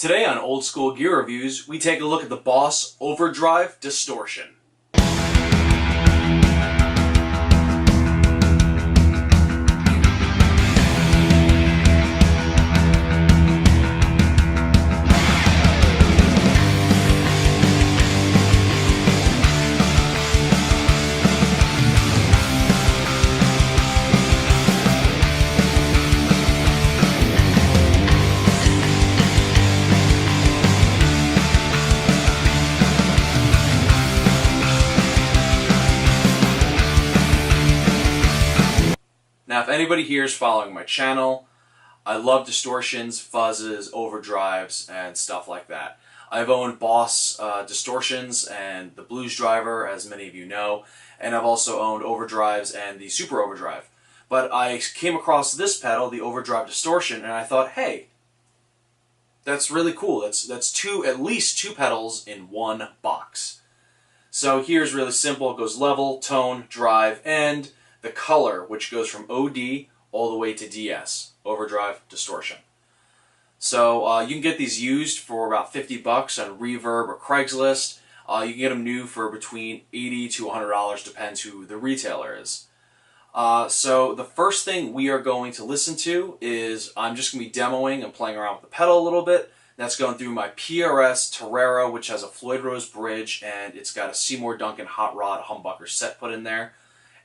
Today on Old School Gear Reviews, we take a look at the Boss Overdrive Distortion. Now, if anybody here is following my channel, I love distortions, fuzzes, overdrives, and stuff like that. I've owned Boss distortions and the Blues Driver, as many of you know, and I've also owned overdrives and the Super Overdrive. But I came across this pedal, the Overdrive Distortion, and I thought, hey, that's really cool. That's at least two pedals in one box. So here's really simple. It goes level, tone, drive, and the color, which goes from OD all the way to DS, Overdrive Distortion. So you can get these used for about 50 bucks on Reverb or Craigslist. You can get them new for between $80 to $100, depends who the retailer is. So the first thing we are going to listen to is, I'm just going to be demoing and playing around with the pedal a little bit. That's going through my PRS Torero, which has a Floyd Rose bridge, and it's got a Seymour Duncan Hot Rod humbucker set put in there.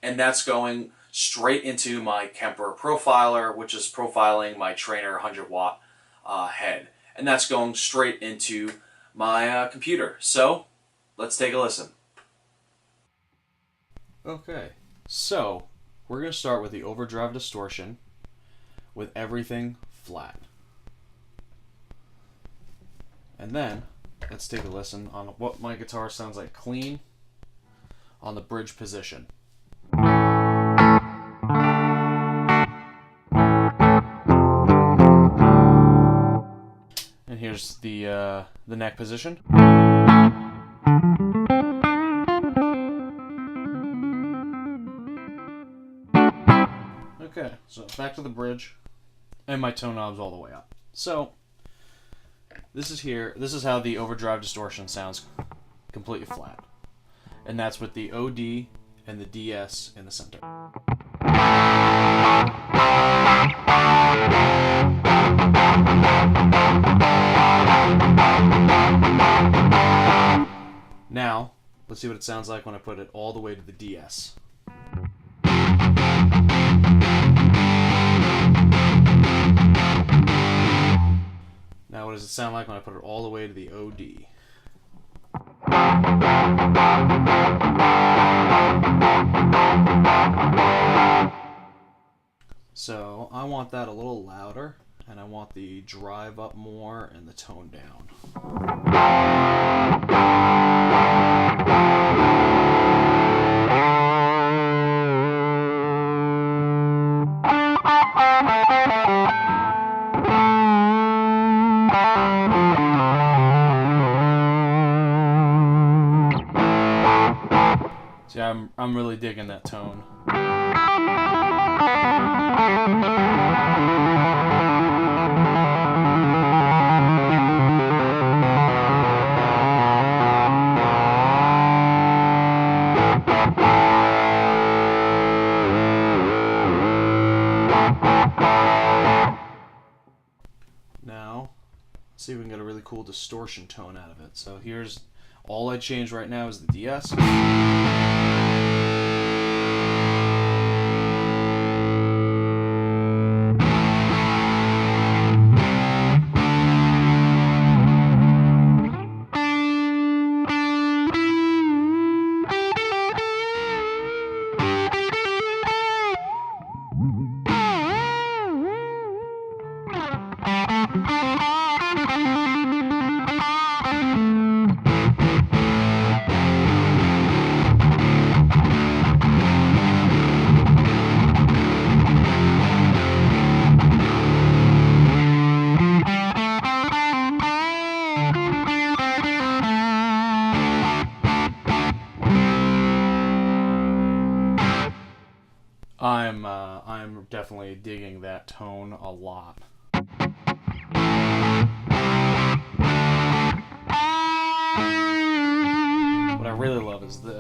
And that's going straight into my Kemper Profiler, which is profiling my Trainer 100-watt head. And that's going straight into my computer. So, let's take a listen. Okay, so we're going to start with the Overdrive Distortion with everything flat. And then, let's take a listen on what my guitar sounds like clean on the bridge position. And here's the neck position. Okay, so back to the bridge, and my tone knobs all the way up. So this is how the Overdrive Distortion sounds, completely flat, and that's with the OD and the DS in the center. Now, let's see what it sounds like when I put it all the way to the DS. Now, what does it sound like when I put it all the way to the OD? So I want that a little louder, and I want the drive up more and the tone down. See, I'm really digging that tone. Now, let's see if we can get a really cool distortion tone out of it. So here's, all I changed right now is the DS. I'm definitely digging that tone a lot.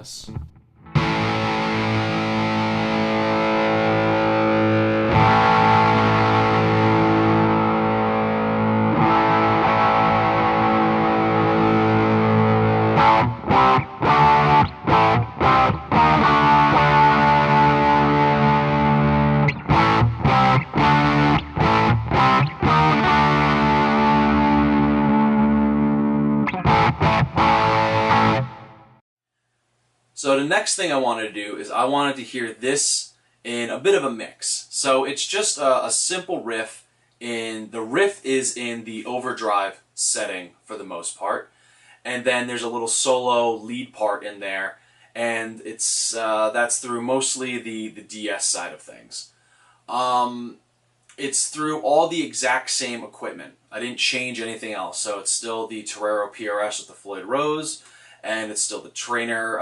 this. So the next thing I wanted to do is I wanted to hear this in a bit of a mix. So it's just a simple riff. The riff is in the overdrive setting for the most part, and then there's a little solo lead part in there, and that's through mostly the DS side of things. It's through all the exact same equipment. I didn't change anything else, so it's still the Torero PRS with the Floyd Rose, and it's still the Trainer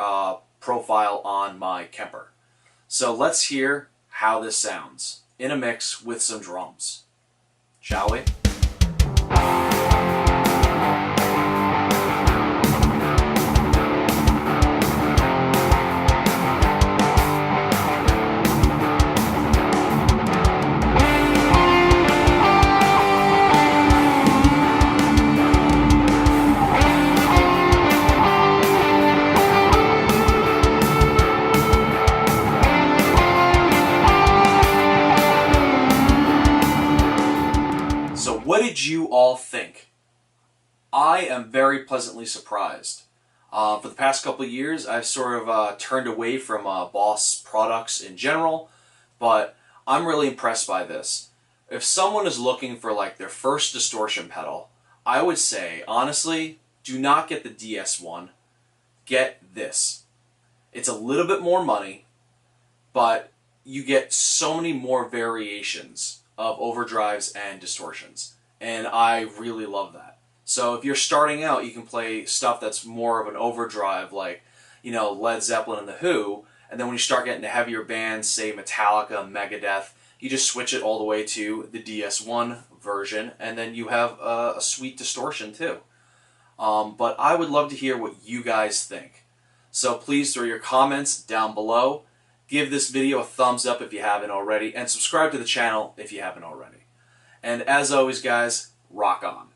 profile on my Kemper. So let's hear how this sounds in a mix with some drums. Shall we? So what did you all think? I am very pleasantly surprised. For the past couple of years, I've sort of turned away from Boss products in general, but I'm really impressed by this. If someone is looking for like their first distortion pedal, I would say, honestly, do not get the DS1. Get this. It's a little bit more money, but you get so many more variations of overdrives and distortions, and I really love that. So if you're starting out, you can play stuff that's more of an overdrive, like, you know, Led Zeppelin and The Who, and then when you start getting to heavier bands, say Metallica, Megadeth, you just switch it all the way to the DS1 version, and then you have a sweet distortion too. But I would love to hear what you guys think. So please throw your comments down below. Give this video a thumbs up if you haven't already, and subscribe to the channel if you haven't already. And as always, guys, rock on.